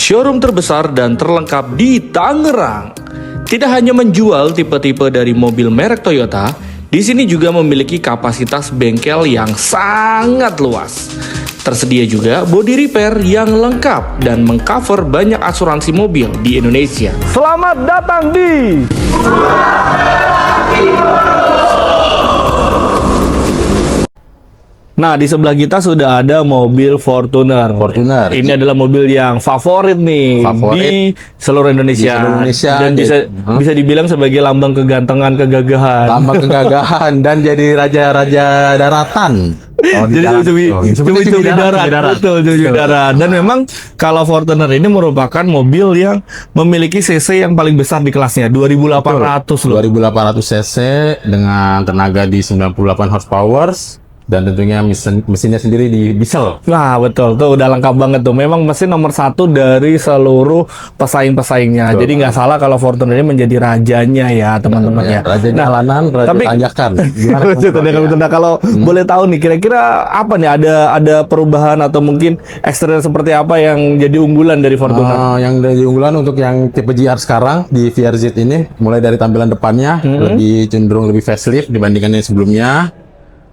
showroom terbesar dan terlengkap di Tangerang. Tidak hanya menjual tipe-tipe dari mobil merek Toyota, di sini juga memiliki kapasitas bengkel yang sangat luas. Tersedia juga body repair yang lengkap dan mengcover banyak asuransi mobil di Indonesia. Selamat datang di Nah, di sebelah kita sudah ada mobil Fortuner. Ini adalah mobil yang favorit nih di seluruh Indonesia. Dan bisa dibilang sebagai lambang kegantengan, kegagahan. Lambang kegagahan dan jadi raja-raja daratan. Jadi cumi-cumi darat. Betul, cumi darat. Dan memang kalau Fortuner ini merupakan mobil yang memiliki cc yang paling besar di kelasnya, 2800 loh. 2800 cc dengan tenaga di 98 horsepower. Dan tentunya mesinnya sendiri di diesel. Nah, betul. Tuh udah lengkap banget tuh. Memang mesin nomor 1 dari seluruh pesaing-pesaingnya. Jadi nggak salah kalau Fortuner ini menjadi rajanya ya, teman-teman ya. Raja jalanan, raja tanjakan. Nah, kalau boleh tahu nih, kira-kira apa nih? Ada perubahan atau mungkin eksterior seperti apa yang jadi unggulan dari Fortuner? Yang jadi unggulan untuk yang tipe GR sekarang di VRZ ini, mulai dari tampilan depannya lebih cenderung lebih facelift dibandingkan yang sebelumnya.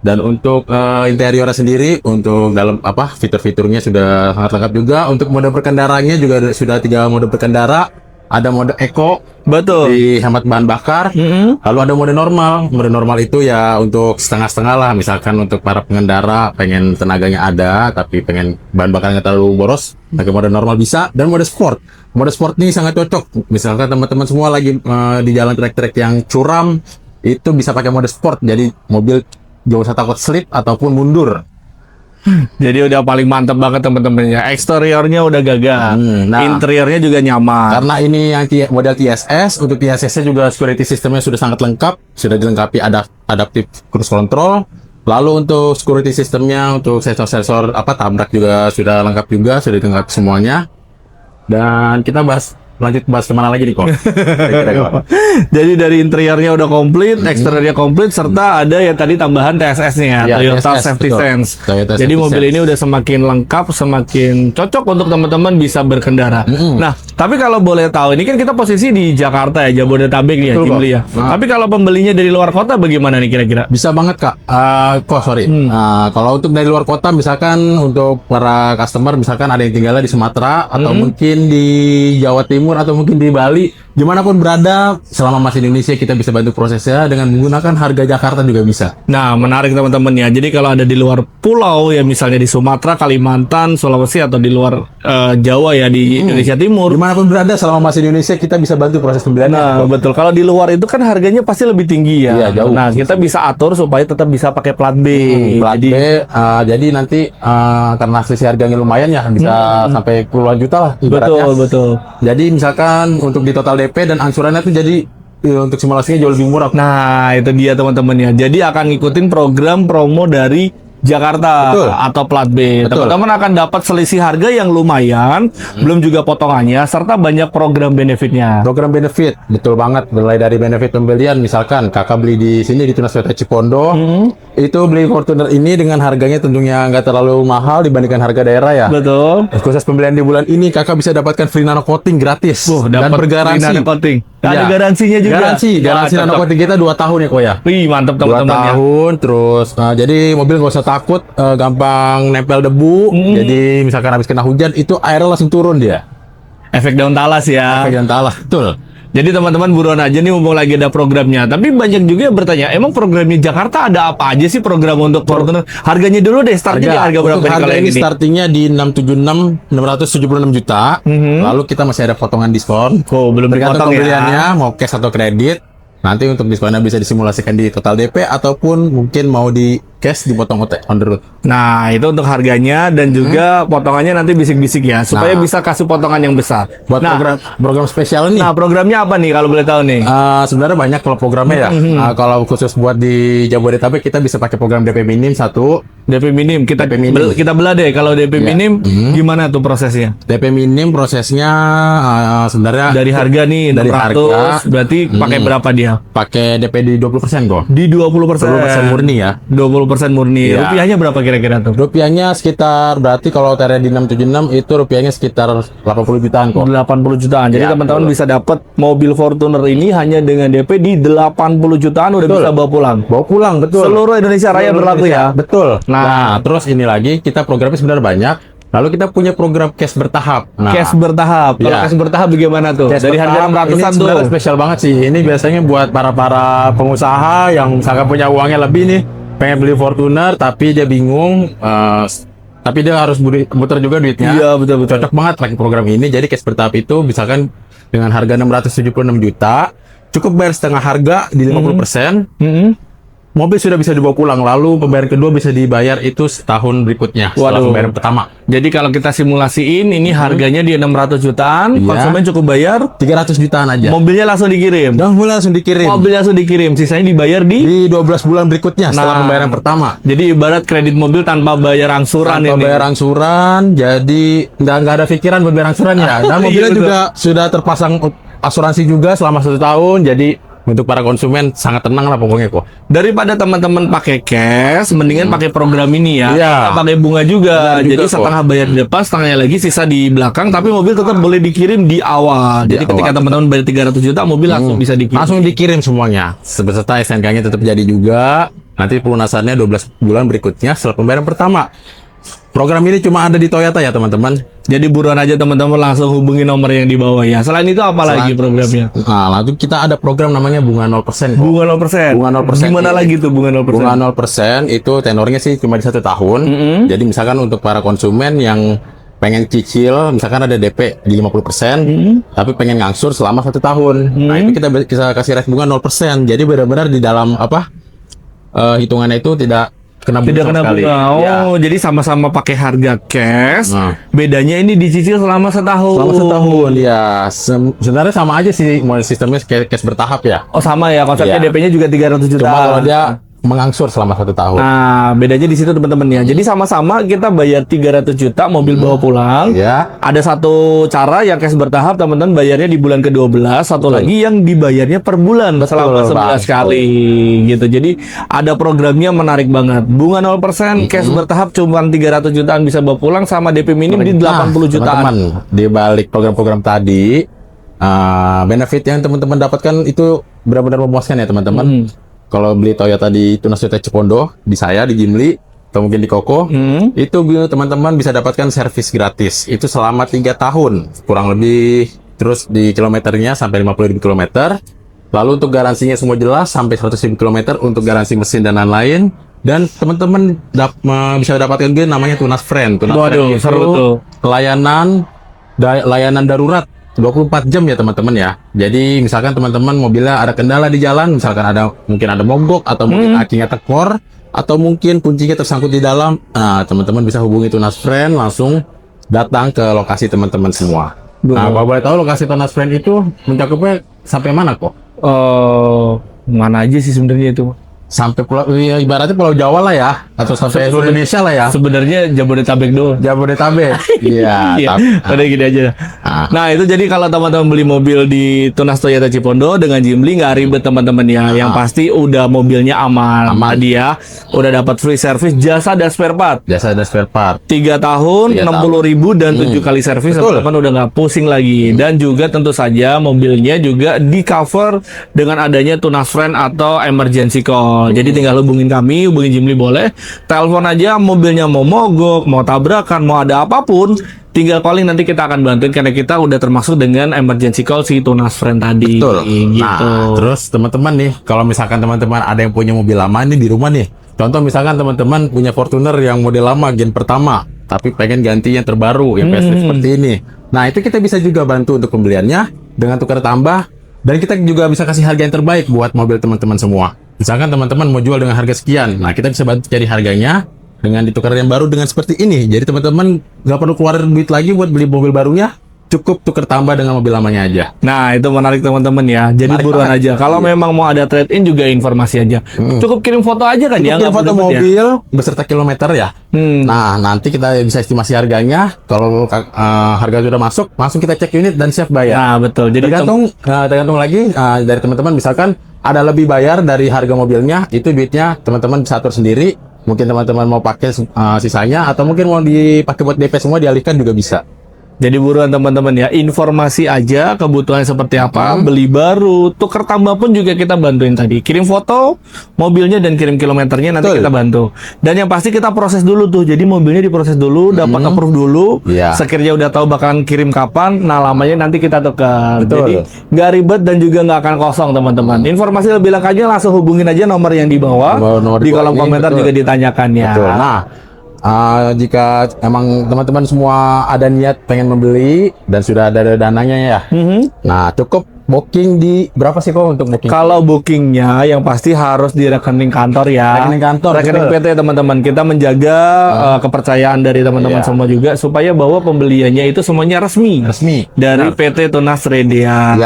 Dan untuk interiornya sendiri, untuk dalam fitur-fiturnya sudah sangat lengkap juga. Untuk mode berkendaranya juga sudah 3 mode berkendara. Ada mode eco, betul, di hemat bahan bakar. Lalu ada mode normal. Mode normal itu ya untuk setengah-setengah lah. Misalkan untuk para pengendara pengen tenaganya ada, tapi pengen bahan bakarnya terlalu boros, pakai mode normal bisa. Dan mode sport. Mode sport ini sangat cocok. Misalkan teman-teman semua lagi di jalan trek-trek yang curam, itu bisa pakai mode sport. Jadi mobil jauh usah takut slip ataupun mundur. Jadi udah paling mantap banget teman-temannya. Eksteriornya udah gagah, interiornya juga nyaman. Karena ini yang model TSS, untuk TSS-nya juga security systemnya sudah sangat lengkap, sudah dilengkapi adaptive cruise control. Lalu untuk security systemnya, untuk sensor-sensor tabrak juga sudah lengkap juga, sudah dilengkapi semuanya. Dan kita lanjut bahas kemana lagi nih kok? Jadi dari interiornya udah komplit, eksteriornya komplit, serta ada yang tadi tambahan TSS-nya, Toyota Safety Sense. Jadi mobil ini udah semakin lengkap, semakin cocok untuk teman-teman bisa berkendara. Nah, tapi kalau boleh tahu, ini kan kita posisi di Jakarta ya, Jabodetabek ya, Jimli ya. Tapi kalau pembelinya dari luar kota bagaimana nih kira-kira? Bisa banget kak. Kalau untuk dari luar kota, misalkan untuk para customer, misalkan ada yang tinggalnya di Sumatera atau mungkin di Jawa Timur atau mungkin di Bali, dimanapun berada, selama masih di Indonesia kita bisa bantu prosesnya dengan menggunakan harga Jakarta juga bisa. Nah, menarik teman-teman ya. Jadi kalau ada di luar pulau ya, misalnya di Sumatera, Kalimantan, Sulawesi atau di luar Jawa ya, di Indonesia Timur, dimanapun berada selama masih di Indonesia kita bisa bantu proses pembelian. Nah, betul. Kalau di luar itu kan harganya pasti lebih tinggi ya. Iya, jauh. Nah, kita bisa atur supaya tetap bisa pakai plat B. Jadi nanti karena selisih harganya lumayan ya, bisa sampai puluhan juta lah ibaratnya. Betul. Jadi misalkan untuk di total DP dan angsurannya itu jadi untuk simulasinya jauh lebih murah. Nah, itu dia teman-teman ya. Jadi akan ngikutin program promo dari Jakarta atau plat B. Teman-teman akan dapat selisih harga yang lumayan, belum juga potongannya, serta banyak program benefitnya. Program benefit, betul banget. Mulai dari benefit pembelian, misalkan kakak beli di sini di Tunas Toyota Cipondo, itu beli Fortuner ini dengan harganya tentunya nggak terlalu mahal dibandingkan harga daerah ya. Betul. Khusus pembelian di bulan ini, kakak bisa dapatkan free nano coating gratis dan bergaransi. Free nano coating. Ada garansinya juga. Garansi nano coating kita 2 tahun ya kok ya. Wih, mantap teman-teman 2 tahun ya. Terus jadi mobil nggak usah takut gampang nempel debu. Jadi misalkan habis kena hujan itu airnya langsung turun dia. Efek daun talas ya. Efek daun talas, betul. Jadi teman-teman buruan aja nih, mumpung lagi ada programnya. Tapi banyak juga yang bertanya, emang programnya Jakarta ada apa aja sih program untuk Fortuner? Harganya dulu deh, startnya di harga berapa nih kalau ini? Startingnya di 676 juta. Lalu kita masih ada potongan diskon. Belum dipotong pembeliannya, mau cash atau kredit. Nanti untuk diskonnya bisa disimulasikan di total DP ataupun mungkin mau di cash dipotong on the road. Nah, itu untuk harganya dan juga potongannya nanti bisik-bisik ya, supaya bisa kasih potongan yang besar. Buat program spesial nih. Nah, programnya apa nih kalau boleh tahu nih? Sebenarnya banyak kalau programnya ya. Kalau khusus buat di Jabodetabek kita bisa pakai program DP minim 1. DP minim kita belah deh. Kalau DP minim gimana tuh prosesnya? DP minim prosesnya sebenarnya dari harga nih 600, harga, berarti pakai berapa dia? Pakai DP di 20% kok. Di 20%. 20% murni ya. 20% 100% murni. Iya. Rupiahnya berapa kira-kira tuh? Rupiahnya sekitar, berarti kalau TRD 676 itu rupiahnya sekitar 80 jutaan kok. 80 jutaan. Jadi Ya, teman-teman betul. bisa dapat mobil Fortuner ini hanya dengan DP di 80 jutaan udah Betul. bisa bawa pulang. Bawa pulang, betul. Seluruh Indonesia Raya Seluruh berlaku Indonesia. ya. Betul. Nah. Nah, terus ini lagi kita programnya sebenarnya banyak. Lalu kita punya program cash bertahap. Nah, Cash bertahap. Kalau Iya. cash bertahap bagaimana tuh? cash Dari harga bertahap 600-an ini tuh. sebenarnya spesial banget sih. Ini biasanya buat para pengusaha yang misalkan punya uangnya lebih nih, pengen beli Fortuner tapi dia bingung, tapi dia harus muter juga duitnya. Iya, betul. Cocok banget pakai program ini. Jadi cash bertahap itu misalkan dengan harga 676 juta, cukup bayar setengah harga di 50%. Mobil sudah bisa dibawa pulang, lalu pembayaran kedua bisa dibayar itu setahun berikutnya setelah Waduh. pembayaran pertama. Jadi kalau kita simulasiin ini harganya di 600 jutaan, Iya. konsumen cukup bayar, 300 jutaan aja. mobilnya langsung dikirim. Dan mulai langsung dikirim Mobilnya langsung dikirim, sisanya dibayar di. di 12 bulan berikutnya setelah Nah. pembayaran pertama. Jadi ibarat kredit mobil tanpa bayar angsuran Tanpa ini. bayar angsuran, jadi nggak ada pikiran buat bayar angsuran ya. Dan mobilnya Iya, betul. juga sudah terpasang asuransi juga selama 1 tahun. Jadi untuk para konsumen sangat tenang lah pokoknya kok. Daripada teman-teman pakai cash, mendingan pakai program ini ya. Iya. Kita pakai bunga juga. Bunga juga Jadi kok. setengah bayar di depan, setengahnya lagi sisa di belakang, tapi mobil tetap boleh dikirim di awal. Di Jadi ketika awal. teman-teman bayar 300 juta, mobil langsung bisa dikirim. Langsung dikirim semuanya. Beserta SNK-nya tetap jadi juga. Nanti pelunasannya 12 bulan berikutnya setelah pembayaran pertama. Program ini cuma ada di Toyota ya teman-teman. Jadi buruan aja teman-teman langsung hubungi nomor yang di bawah ya. Selain itu apa lagi programnya? Nah, lalu kita ada program namanya bunga 0%. Bunga 0%. Bunga 0%. Gimana lagi tuh bunga 0%? Bunga 0% itu tenornya sih cuma di 1 tahun. Jadi misalkan untuk para konsumen yang pengen cicil, misalkan ada DP di 50%, tapi pengen ngangsur selama 1 tahun. Nah, itu kita bisa kasih rate bunga 0%. Jadi benar-benar di dalam hitungannya itu tidak kena bunga Tidak sama kena sekali. bunga. Oh, Ya. jadi sama-sama pakai harga cash. Nah. Bedanya ini dicicil selama setahun. Selama setahun ya. Sebenarnya sama aja sih sistemnya cash bertahap ya. Oh, sama ya. Konsepnya Iya. DP-nya juga 300 juta. Cuma kalau dia mengangsur selama 1 tahun. Nah, bedanya di situ teman-teman ya. Jadi sama-sama kita bayar 300 juta mobil bawa pulang. Ya. Ada satu cara yang cash bertahap teman-teman bayarnya di bulan ke-12, satu Betul. lagi yang dibayarnya per bulan selama 11 Bang. kali gitu. Jadi ada programnya menarik banget. Bunga 0%, cash bertahap cuma 300 jutaan bisa bawa pulang sama DP minim di 80 jutaan. Teman-teman, di balik program-program tadi, benefit yang teman-teman dapatkan itu benar-benar memuaskan ya teman-teman. Kalau beli Toyota di Tunas Toyota Cipondo, di saya, di Jimli, atau mungkin di Koko, itu teman-teman bisa dapatkan servis gratis. Itu selama 3 tahun, kurang lebih. Terus di kilometernya sampai 50.000 kilometer. Lalu untuk garansinya semua jelas, sampai 100.000 kilometer untuk garansi mesin dan lain-lain. Dan teman-teman bisa dapatkan juga namanya Tunas Friend. Tunas Waduh, Friend seru tuh. layanan darurat 24 jam ya teman-teman ya. Jadi misalkan teman-teman mobilnya ada kendala di jalan, misalkan mungkin ada mogok atau mungkin akinya tekor atau mungkin kuncinya tersangkut di dalam. Nah, teman-teman bisa hubungi Tunas Friend langsung datang ke lokasi teman-teman semua. Nah, kalau boleh tahu lokasi Tunas Friend itu mencakupnya sampai mana kok? Mana aja sih sebenarnya itu? Sampai ya, ibaratnya Pulau Jawa lah ya, atau sampai seluruh Indonesia lah ya. Sebenarnya Jabodetabek doang. Jabodetabek. Iya, Iya, tapi- udah gini aja. Ah. Nah, itu jadi kalau teman-teman beli mobil di Tunas Toyota Cipondo dengan Jimli nggak ribet teman-teman ya. Yang pasti udah mobilnya aman. Aman. Dia udah dapat free service jasa dan spare part. jasa ada spare part. 3 tahun, 3 60.000 dan 7 kali servis, Betul. teman-teman udah nggak pusing lagi. Dan juga tentu saja mobilnya juga di cover dengan adanya Tunas Friend atau emergency call. Jadi tinggal hubungin kami, hubungin Jimli boleh. Telepon aja mobilnya mau mogok, mau tabrakan, mau ada apapun. Tinggal calling nanti kita akan bantuin karena kita udah termasuk dengan emergency call si Tunas Friend tadi. Betul. Gitu. Nah, terus teman-teman nih, kalau misalkan teman-teman ada yang punya mobil lama nih di rumah nih. Contoh misalkan teman-teman punya Fortuner yang model lama gen pertama, tapi pengen ganti yang terbaru, yang facelift seperti ini. Nah, itu kita bisa juga bantu untuk pembeliannya dengan tukar tambah dan kita juga bisa kasih harga yang terbaik buat mobil teman-teman semua. Misalkan teman-teman mau jual dengan harga sekian, nah kita bisa bantu cari harganya dengan ditukar yang baru dengan seperti ini. Jadi teman-teman nggak perlu keluarin duit lagi buat beli mobil barunya, cukup tukar tambah dengan mobil lamanya aja. Nah, itu menarik teman-teman ya. Jadi Menarik buruan banget. aja. Kalau memang mau ada trade-in juga informasi aja. Cukup kirim foto aja kan ya. Kirim nggak foto perlu ribet ya? mobil beserta kilometer ya. Nah, nanti kita bisa estimasi harganya. Kalau harga sudah masuk, langsung kita cek unit dan siap bayar. Nah, betul. Jadi Tergantung lagi dari teman-teman. Misalkan ada lebih bayar dari harga mobilnya, itu duitnya teman-teman bisa atur sendiri. mungkin teman-teman mau pakai sisanya, atau mungkin mau dipakai buat DP semua, dialihkan juga bisa. Jadi buruan teman-teman ya, informasi aja kebutuhannya seperti apa, beli baru, tuker tambah pun juga kita bantuin tadi. Kirim foto mobilnya dan kirim kilometernya nanti kita bantu. Dan yang pasti kita proses dulu tuh. Jadi mobilnya diproses dulu, dapat approve dulu. Sekiranya udah tahu bakalan kirim kapan, nah lamanya nanti kita tukar. Jadi nggak ribet dan juga nggak akan kosong teman-teman. Informasi lebih lengkapnya langsung hubungin aja nomor yang di bawah. Nomor di kolom komentar juga ditanyakan ya. Nah, jika emang teman-teman semua ada niat pengen membeli dan sudah ada dananya ya, nah cukup booking di berapa sih kok untuk booking? Kalau bookingnya yang pasti harus di rekening kantor ya. Rekening kantor, rekening PT teman-teman. Kita menjaga kepercayaan dari teman-teman semua juga supaya bahwa pembeliannya itu semuanya resmi dari PT Tunas Redia.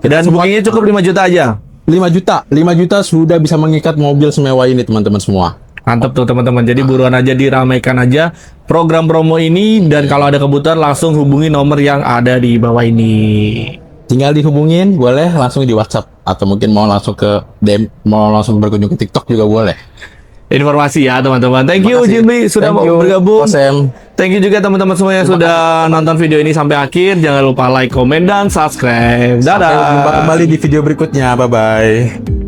Dan bookingnya cukup 5 juta aja. 5 juta sudah bisa mengikat mobil semewah ini teman-teman semua. Mantap tuh teman-teman. Jadi buruan aja, diramaikan aja program promo ini, dan kalau ada kebutuhan langsung hubungi nomor yang ada di bawah ini. Tinggal dihubungin, boleh langsung di WhatsApp, atau mungkin mau langsung ke DM, mau langsung berkunjung ke TikTok juga boleh. Informasi ya teman-teman. Thank you Jimmy sudah mau bergabung. Thank you juga teman-teman semua yang sudah nonton video ini sampai akhir. Jangan lupa like, komen, dan subscribe. Dadah. Sampai jumpa kembali di video berikutnya. Bye bye.